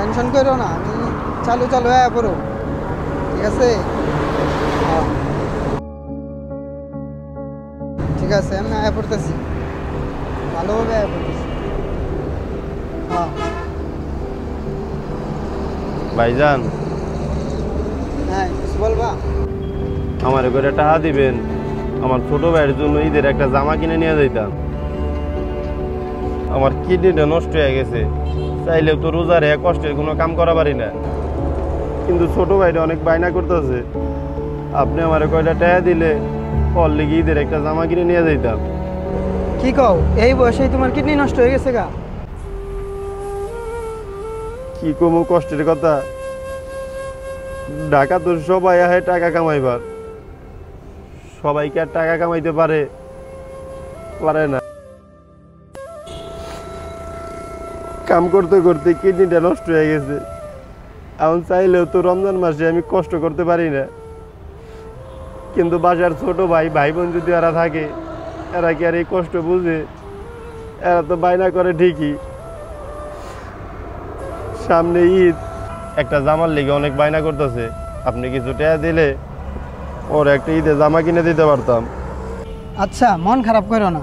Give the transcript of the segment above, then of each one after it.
Tension করো না, আমি চালু চালু হ্যাঁ পড়ো, ঠিক আছে? ঠিক আছে, আমি আয়া পড়তেছি, ভালোভাবে আয়া পড়তেছি। ভাইজান, হ্যাঁ কিছু বলবা? আমার করে টাকা দিবেন, আমার ছোট ভাইয়ের জন্য ঈদের একটা জামা কিনে নিয়ে যাইতাম। আমার কিডনিটা নষ্ট হয়ে গেছে, চাইলেও তো রোজার এক কষ্টের কোনো কাম করা পারি না, কিন্তু ছোট ভাইটা অনেক বায়না করতেছে। আপনি আমার কয়টা টাকা দিলে ওর লিগে ঈদের একটা জামা কিনে নিয়ে যাইতাম। কি কও, এই বয়সেই তোমার কিডনি নষ্ট হয়ে গেছে গা? কি কমু কষ্টের কথা, ঢাকা তো সবাই আহে টাকা কামাইবার, সবাই কি আর টাকা কামাইতে পারে? পারে না। কাম করতে করতে কিডনিটা নষ্ট হয়ে গেছে, এখন চাইলেও তো রমজান মাসে আমি কষ্ট করতে পারি না, কিন্তু বাসার ছোট ভাই ভাই বোন যদি এরা থাকে, এরা কি আর এই কষ্ট বুঝে? এরা তো বায়না করে ঠিকই, সামনে ঈদ, একটা জামার লেগে অনেক বায়না করতেছে। আপনি কিছু টাকা দিলে ওর একটা ঈদে জামা কিনে দিতে পারতাম। আচ্ছা, মন খারাপ করো না,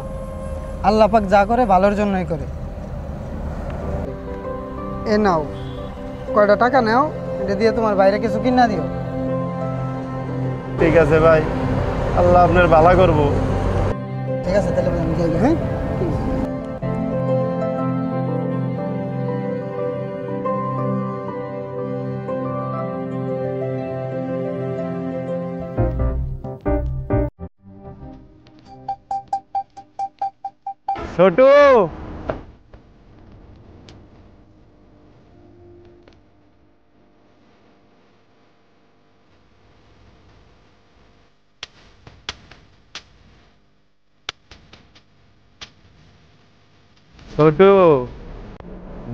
আল্লাহ পাক যা করে ভালোর জন্যই করে। এ নাও, কয়টা টাকা নাও, এটা দিয়ে তোমার বাইরে কিছু কিনা দিও। ঠিক আছে ভাই, আল্লাহ আপনার ভালো করবো। ঠিক আছে, তাহলে আমি যাই। হ্যাঁ, ছোটু, ছোটু,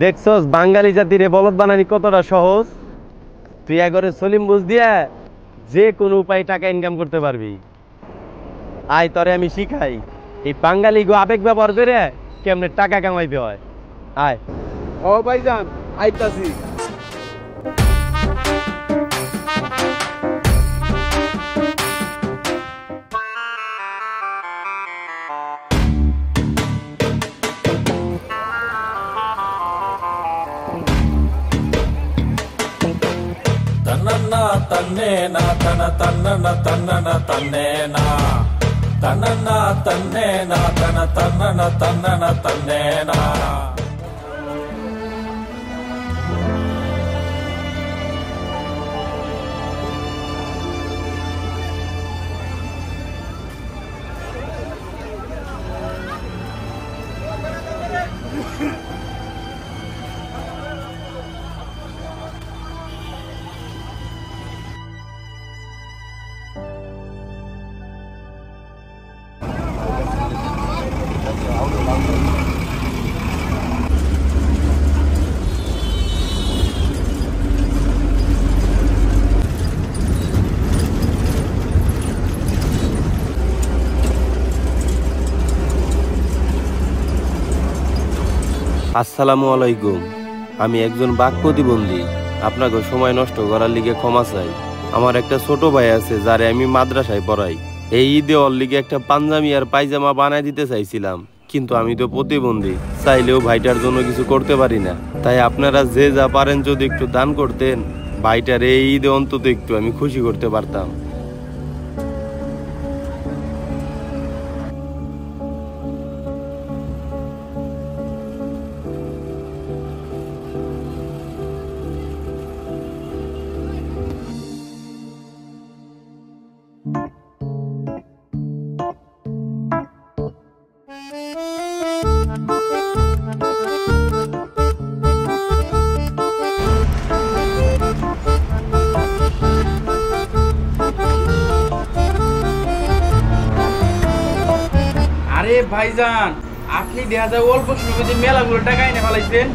দেখছস বাঙালি জাতিরে বলদ বানানি কতটা সহজ? তুই একবারে সলিম বুঝ দিয়া যে কোনো উপায় টাকা ইনকাম করতে পারবি। আয় তরে আমি শিখাই এই বাঙালি গো আবেগ ব্যবহার করে কেমনে টাকা কামাইতে হয়। আয়। ও ভাইজান, আইতাছি। ತನ್ನನ್ನ ತನ್ನೇನ ತನ ತನ್ನನ ತನ್ನನ ತನ್ನೇನ ತನ್ನನ್ನ ತನ್ನೇನ ತನ ತನ್ನನ ತನ್ನನ ತನ್ನೇನ আসসালামু আলাইকুম, আমি একজন বাক প্রতিবন্ধী, আপনাকে সময় নষ্ট করার লিগে ক্ষমা চাই। আমার একটা ছোট ভাই আছে যারে আমি মাদ্রাসায় পড়াই। এই ঈদে ওর লিগে একটা পাঞ্জাবি আর পায়জামা বানায় দিতে চাইছিলাম, কিন্তু আমি তো প্রতিবন্ধী, চাইলেও ভাইটার জন্য কিছু করতে পারি না। তাই আপনারা যে যা পারেন যদি একটু দান করতেন, ভাইটার এই ঈদে অন্তত একটু আমি খুশি করতে পারতাম। আরে ভাইজান, আপনি দেখা যায় অল্প সময়ে মেলাগুলো টাকা এনে ফেলাইছেন,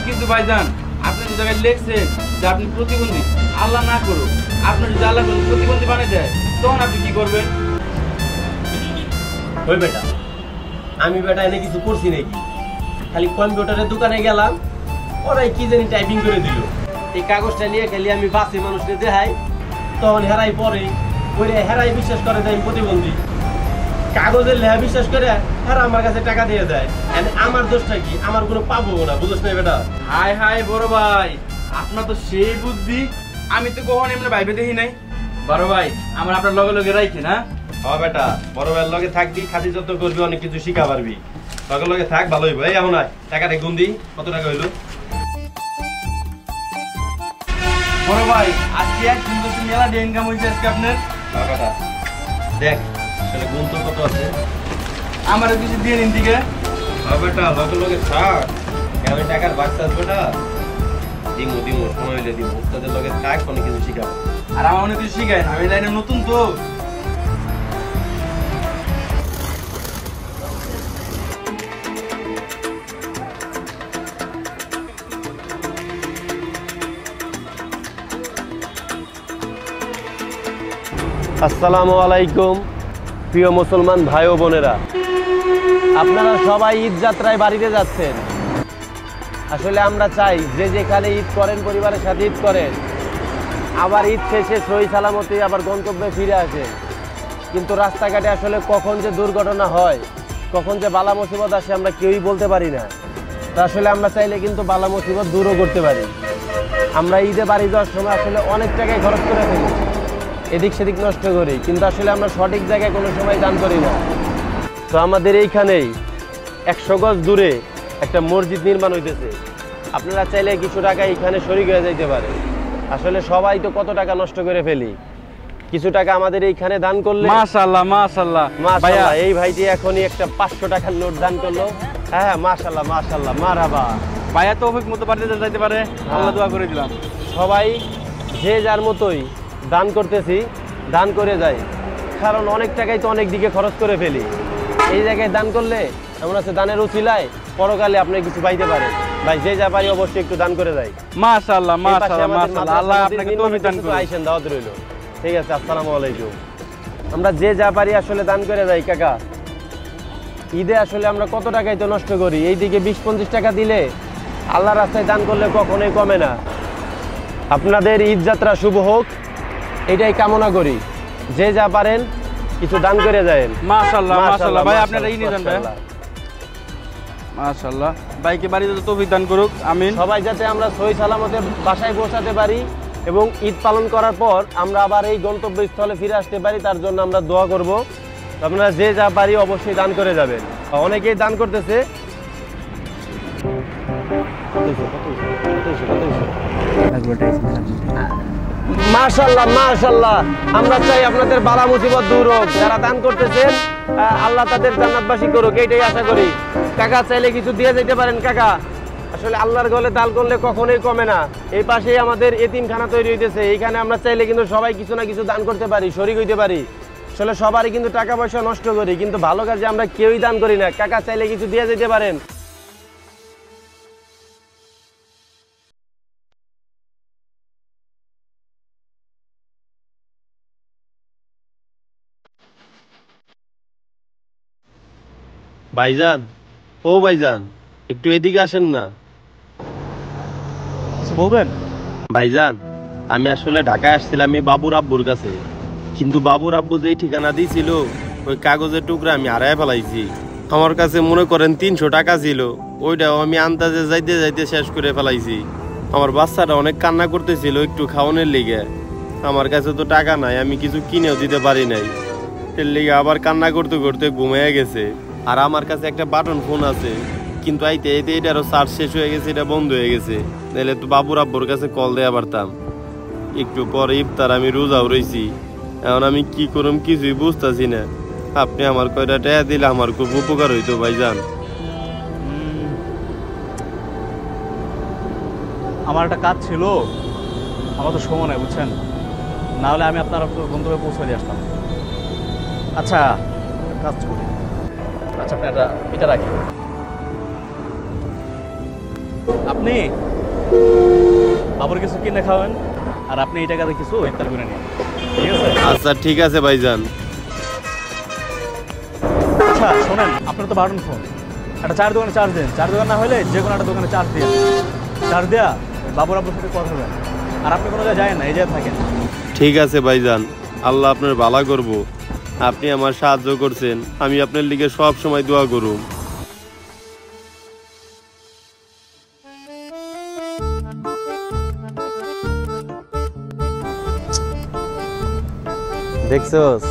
কিন্তু ভাইজান আপনি যে জায়গায় লেখছেন যে আপনি প্রতিবন্ধী, আল্লাহ না করুক আপনার যদি আল্লাহ প্রতিবন্ধী বানিয়ে দেয়, তখন আপনি কি করবেন? ওই বেটা, আমি বেটা এনে কিছু করছি নাকি? খালি কম্পিউটারের দোকানে গেলাম, ওরাই কি জানি টাইপিং করে দিল। এই কাগজটা নিয়ে খালি আমি বাসে মানুষকে দেখাই, তখন হেরাই পরে ওই হেরাই বিশ্বাস করে যে আমি প্রতিবন্ধী। কাগজের লেহা বিশ্বাস করে হেরা আমার কাছে টাকা দিয়ে দেয়। আমার দোষটা কি? আমার কোনো পাবো না, বুঝছ না বেটা? হাই হাই বড় ভাই, আপনার তো সেই বুদ্ধি, আমি তো কখন এমনি ভাইবে দেখি নাই। বড় ভাই আমার আপনার লগে লগে রাখি না। হ্যাঁ বেটা, বড় ভাইয়ের লগে থাকবি, খাতি যত্ন করবি, অনেক কিছু শিখা পারবি। লগে লগে থাক, ভালো হইব। এই এখন টাকাটা গুন্দি, কত টাকা হইলো? বড় ভাই আজকে এক সুন্দর মেলা ডে ইনকাম হয়েছে আজকে আপনার। হ্যাঁ বেটা, দেখ আসলে গুণ তো কত আছে। আমারও কিছু দিয়ে নিন দিকে। হ্যাঁ বেটা, লগে লগে থাক, আমি টাকার বাক্স আসবে না। দিমু দিমু, সময় হইলে দিমু। তাদের লগে থাক, অনেক কিছু শিখাবো। আর আমার অনেক কিছু শিখায়, আমি লাইনে নতুন তো। আসসালামু আলাইকুম প্রিয় মুসলমান ভাই ও বোনেরা, আপনারা সবাই ঈদ যাত্রায় বাড়িতে যাচ্ছেন। আসলে আমরা চাই যে যেখানে ঈদ করেন পরিবারের সাথে ঈদ করেন, আবার ঈদ শেষে সহি সালামতে আবার গন্তব্যে ফিরে আসেন। কিন্তু রাস্তাঘাটে আসলে কখন যে দুর্ঘটনা হয়, কখন যে বালা মুসিবত আসে আমরা কেউই বলতে পারি না। তা আসলে আমরা চাইলে কিন্তু বালা মুসিবত দূরও করতে পারি। আমরা ঈদে বাড়ি যাওয়ার সময় আসলে অনেক টাকায় খরচ করে ফেলি, এদিক সেদিক নষ্ট করি, কিন্তু আসলে আমরা সঠিক জায়গায় কোনো সময় দান করি না। তো আমাদের এইখানেই 100 গজ দূরে একটা মসজিদ নির্মাণ হইতেছে। আপনারা চাইলে কিছু টাকা এখানে শরিক হয়ে যাইতে পারে। আসলে সবাই তো কত টাকা নষ্ট করে ফেলি, কিছু টাকা আমাদের এইখানে দান করলে। মাশাআল্লাহ মাশাআল্লাহ মাশাআল্লাহ, এই ভাইটি এখনই একটা 500 টাকার নোট দান করলো। হ্যাঁ মাশাআল্লাহ মাশাআল্লাহ, মারহাবা। ভাইয়া তো অভিক মতো বাড়িতে যাইতে পারে, আল্লাহ দোয়া করে দিলাম। সবাই যে যার মতোই দান করতেছি, দান করে যাই, কারণ অনেক টাকাই তো অনেক দিকে খরচ করে ফেলি। এই জায়গায় দান করলে এমন আছে দানের উচিলায় পরকালে আপনি কিছু পাইতে পারেন। ভাই যে যা পারি অবশ্যই একটু দান করে যাই। মাশাআল্লাহ মাশাআল্লাহ মাশাআল্লাহ, আল্লাহ আপনাকে তৌফিক দান করুন। আইসেন, দাওয়াত রইল। ঠিক আছে, আসসালামু আলাইকুম। আমরা যে যা পারি আসলে দান করে যাই। কাকা, ঈদে আসলে আমরা কত টাকাই তো নষ্ট করি। এইদিকে 20-25 টাকা দিলে আল্লাহর রাস্তায় দান করলে কখনোই কমে না। আপনাদের ঈদ যাত্রা শুভ হোক, এটাই কামনা করি। যে যা পারেন কিছু দান করে যায়েন। মাশাআল্লাহ মাশাআল্লাহ ভাই, আপনারা এই নিয়ে যান ভাই। মাশাআল্লাহ, ভাইকে বাড়িতে তৌফিক দান করুক, আমিন। সবাই যাতে আমরা সহি সালামতে বাসায় পৌঁছাতে পারি এবং ঈদ পালন করার পর আমরা আবার এই গন্তব্যস্থলে ফিরে আসতে পারি, তার জন্য আমরা দোয়া করব। আপনারা যে যা পারি অবশ্যই দান করে যাবেন। অনেকেই দান করতেছে। মাশাআল্লাহ মাশাআল্লাহ, আমরা চাই আপনাদের বালা মুসিবত দূর হোক। যারা দান করতেছেন আল্লাহ তাদের জান্নাতবাসী করুক, এইটাই আশা করি। কাকা চাইলে কিছু দিয়ে যেতে পারেন। কাকা, আসলে আল্লাহর গলে দান করলে কখনোই কমে না। এই পাশেই আমাদের এতিমখানা তৈরি হইতেছে, এইখানে আমরা চাইলে কিন্তু সবাই কিছু না কিছু দান করতে পারি, শরীক হইতে পারি। আসলে সবারই কিন্তু টাকা পয়সা নষ্ট করি, কিন্তু ভালো কাজে আমরা কেউই দান করি না। কাকা চাইলে কিছু দিয়ে যেতে পারেন। ভাইজান, ও ভাইজান, একটু এদিকে আসেন না। বলবেন? ভাইজান, আমি আসলে ঢাকায় আসছিলাম এই বাবুর আব্বুর কাছে, কিন্তু বাবুর আব্বু যেই ঠিকানা দিয়েছিল ওই কাগজের টুকরা আমি হারায় ফেলাইছি। আমার কাছে মনে করেন 300 টাকা ছিল, ওইটাও আমি আন্দাজে যাইতে যাইতে শেষ করে ফেলাইছি। আমার বাচ্চাটা অনেক কান্না করতেছিল একটু খাওয়ানোর লিগে। আমার কাছে তো টাকা নাই, আমি কিছু কিনেও দিতে পারি নাই। এর লিগে আবার কান্না করতে করতে ঘুমিয়ে গেছে। আর আমার কাছে একটা বাটন ফোন আছে, কিন্তু আইতে আইতে এটারও চার্জ শেষ হয়ে গেছে, এটা বন্ধ হয়ে গেছে। নাহলে তো বাবুর আব্বুর কাছে কল দেওয়া পারতাম। একটু পরে ইফতার, আমি রোজাও রয়েছি। এখন আমি কি করুম কিছুই বুঝতেছি না। আপনি আমার কয়টা টাকা দিলে আমার খুব উপকার হইতো ভাইজান। আমার একটা কাজ ছিল, আমার তো সময় নাই বুঝছেন, না হলে আমি আপনার গন্তব্যে পৌঁছে দিয়ে আসতাম। আচ্ছা কাজ করি, আচ্ছা আপনি এটা রাখি। আপনি আবার কিছু কিনে খাওয়ান, আর আপনি এই টাকাতে কিছু ইফতার করে নিন, ঠিক আছে? আচ্ছা ঠিক আছে ভাইজান। আচ্ছা শোনেন, আপনার তো বাটন ফোন, একটা চায়ের দোকানে চার্জ দেন। চায়ের দোকান না হলে যে কোনো একটা দোকানে চার্জ দিয়ে চার্জ দেয়া বাবুর আব্বুর সাথে কথা বলেন। আর আপনি কোনো জায়গায় যায় না, এই জায়গায় থাকেন। ঠিক আছে ভাইজান, আল্লাহ আপনার ভালো করব। আপনি আমার সাহায্য করছেন, আমি আপনার লিগে সব সময় দোয়া করুম। দেখছোস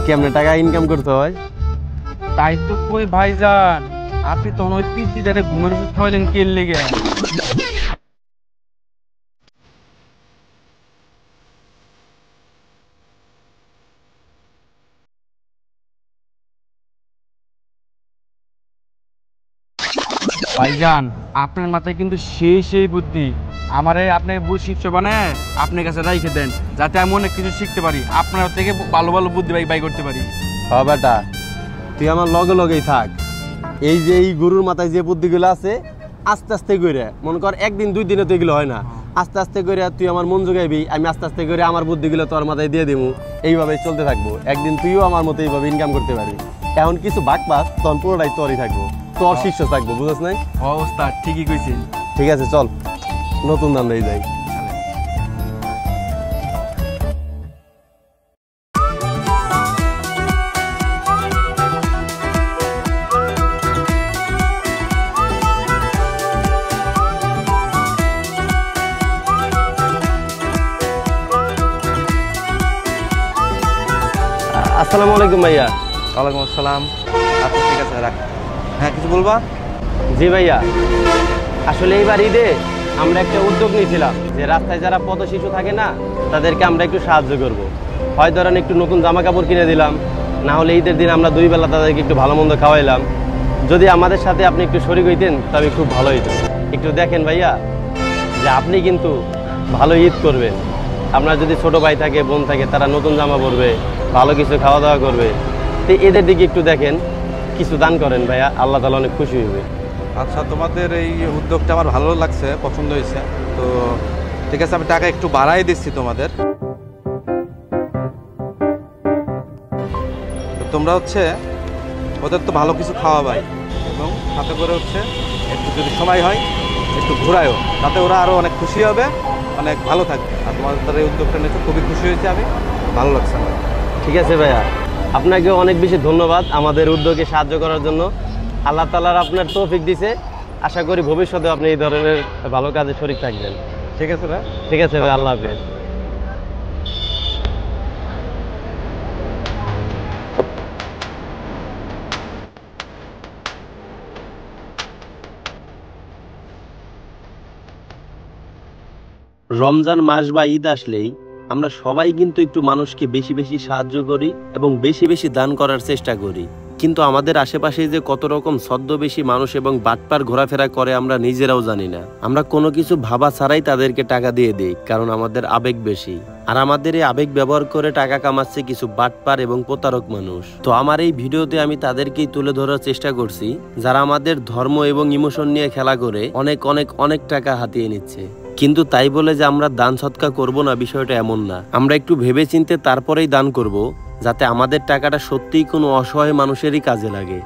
কেমনে টাকা ইনকাম করতে হয়? তাই তো কই ভাইজান, আপনি তো ওই পিসিটারে ঘুমের ওষুধ খাওয়াইলেন কে লেগে? ভাইজান আপনার মাথায় কিন্তু সেই বুদ্ধি। আমারে আপনি শিষ্য বানায় আপনার কাছে রাইখে দেন, যাতে আমি অনেক কিছু শিখতে পারি, আপনার থেকে ভালো ভালো বুদ্ধি বাই করতে পারি। হ্যাঁ বেটা, তুই আমার লগে লগেই থাক। এই যে এই গরুর মাথায় যে বুদ্ধিগুলো আছে, আস্তে আস্তে করে মনে কর, একদিন দুই দিনে তো এগুলো হয় না। আস্তে আস্তে করে তুই আমার মন জোগাইবি, আমি আস্তে আস্তে করে আমার বুদ্ধিগুলো তোর মাথায় দিয়ে দিব। এইভাবে চলতে থাকবো, একদিন তুইও আমার মতো এইভাবে ইনকাম করতে পারবি। এখন কিছু ভাগ পাস, তখন পুরোটাই তোরই থাকবো, তোর শিষ্য থাকবো, বুঝছ নাই? অবস্থা ঠিকই কইছেন। ঠিক আছে, চল নতুন ধান্দায় যাই। আসসালামু আলাইকুম ভাইয়া। ওয়ালাইকুম আসসালাম। আচ্ছা ঠিক আছে, রাখ। হ্যাঁ, কিছু বলবা? জি ভাইয়া, আসলে এইবার ঈদে আমরা একটা উদ্যোগ নিয়েছিলাম যে রাস্তায় যারা পথ শিশু থাকে না, তাদেরকে আমরা একটু সাহায্য করব। হয় ধরেন একটু নতুন জামা কাপড় কিনে দিলাম, না হলে ঈদের দিন আমরা দুই বেলা তাদেরকে একটু ভালো মন্দ খাওয়াইলাম। যদি আমাদের সাথে আপনি একটু শরীক হইতেন তবে খুব ভালো হইত। একটু দেখেন ভাইয়া, যে আপনি কিন্তু ভালো ঈদ করবেন। আপনার যদি ছোট ভাই থাকে, বোন থাকে, তারা নতুন জামা পরবে, ভালো কিছু খাওয়া দাওয়া করবে। তো এদের দিকে একটু দেখেন, কিছু দান করেন ভাইয়া, আল্লাহ তাআলা অনেক খুশি হইবে। আচ্ছা, তোমাদের এই উদ্যোগটা আমার ভালো লাগছে, পছন্দ হয়েছে। তো ঠিক আছে, আমি টাকা একটু বাড়াই দিচ্ছি তোমাদের। তো তোমরা হচ্ছে ওদের তো ভালো কিছু খাওয়াবাই, এবং সাথে করে হচ্ছে একটু যদি সময় হয় একটু ঘোরায়ও, তাতে ওরা আরও অনেক খুশি হবে, অনেক ভালো থাকবে। আর তোমাদের এই উদ্যোগটা নিতে খুবই খুশি হয়েছে আমি, ভালো লাগছে আমার। ঠিক আছে ভাইয়া, আপনাকে অনেক বেশি ধন্যবাদ আমাদের উদ্যোগে সাহায্য করার জন্য। আল্লাহ তাআলার আপনার তৌফিক দিছে, আশা করি ভবিষ্যতে আপনি এই ধরনের ভালো কাজে শরীক থাকবেন। ঠিক আছে ভাই। ঠিক আছে ভাই, আল্লাহ হাফেজ। রমজান মাস বা ঈদ আসলেই আমরা সবাই কিন্তু একটু মানুষকে বেশি বেশি সাহায্য করি এবং বেশি বেশি দান করার চেষ্টা করি। কিন্তু আমাদের আশেপাশে যে কত রকম ছদ্মবেশী মানুষ এবং বাটপার ঘোরাফেরা করে আমরা নিজেরাও জানি না। আমরা কোনো কিছু ভাবা ছাড়াই তাদেরকে টাকা দিয়ে দিই, কারণ আমাদের আবেগ বেশি। আর আমাদের এই আবেগ ব্যবহার করে টাকা কামাচ্ছে কিছু বাটপার এবং প্রতারক মানুষ। তো আমার এই ভিডিওতে আমি তাদেরকেই তুলে ধরার চেষ্টা করছি, যারা আমাদের ধর্ম এবং ইমোশন নিয়ে খেলা করে অনেক অনেক অনেক টাকা হাতিয়ে নিচ্ছে। কিন্তু তাই বলে যে আমরা দান সৎকার করব না, বিষয়টা এমন না। আমরা একটু ভেবে চিন্তে তারপরেই দান করব, যাতে আমাদের টাকাটা সত্যিই কোনো অসহায় মানুষেরই কাজে লাগে।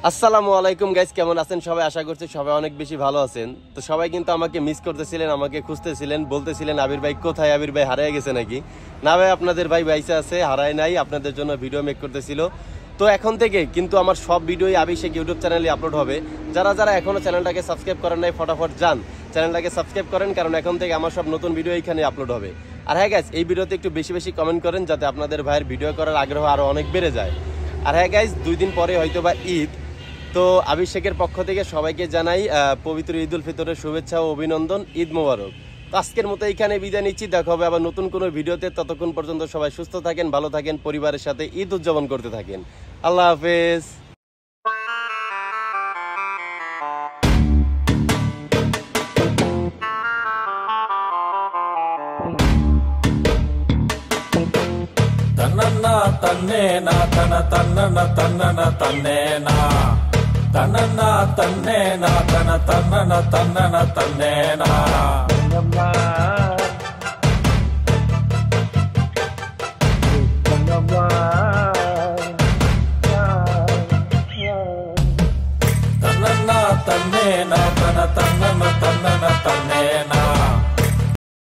আসসালামু আলাইকুম গাইস, কেমন আছেন সবাই? আশা করছি সবাই অনেক বেশি ভালো আছেন। তো সবাই কিন্তু আমাকে মিস করতেছিলেন, আমাকে খুঁজতেছিলেন, বলতেছিলেন আবির ভাই কোথায়, আবির ভাই হারিয়ে গেছে নাকি? না ভাই, আপনাদের ভাই বাইসে আছে, হারায় নাই, আপনাদের জন্য ভিডিও মেক করতেছিল। তো এখন থেকে কিন্তু আমার সব ভিডিওই অভিষেক ইউটিউব চ্যানেলে আপলোড হবে। যারা যারা এখনো চ্যানেলটাকে সাবস্ক্রাইব করেন নাই, ফটাফট যান চ্যানেলটাকে সাবস্ক্রাইব করেন, কারণ এখন থেকে আমার সব নতুন ভিডিও এখানে আপলোড হবে। আর হ্যাঁ গাইস, এই ভিডিওতে একটু বেশি বেশি কমেন্ট করেন, যাতে আপনাদের ভাইয়ের ভিডিও করার আগ্রহ আরো অনেক বেড়ে যায়। আর হ্যাঁ গাইস, 2 দিন পরে হয়তো বা ঈদ। তো অভিষেকের পক্ষ থেকে সবাইকে জানাই পবিত্র ঈদ উল ফিতরের শুভেচ্ছা ও অভিনন্দন। ঈদ মোবারক। তো আজকের মতো এইখানে বিদায় নিচ্ছি, দেখা হবে আবার নতুন কোনো ভিডিওতে। ততক্ষণ পর্যন্ত সবাই সুস্থ থাকেন, ভালো থাকেন, পরিবারের সাথে ঈদ উদযাপন করতে থাকেন। আল্লাহ হাফেজ। ತನ್ನನ್ನ ತನ್ನೇನ ತನ ತನ್ನನ ತನ್ನನ ತನ್ನೇನ ತನ್ನನ್ನ ತನ್ನೇನ ತನ ತನ್ನನ ತನ್ನನ ತನ್ನೇನ ತನ್ನನ್ನ ತನ್ನೇನ ತನ ತನ್ನನ ತನ್ನನ തന്നേ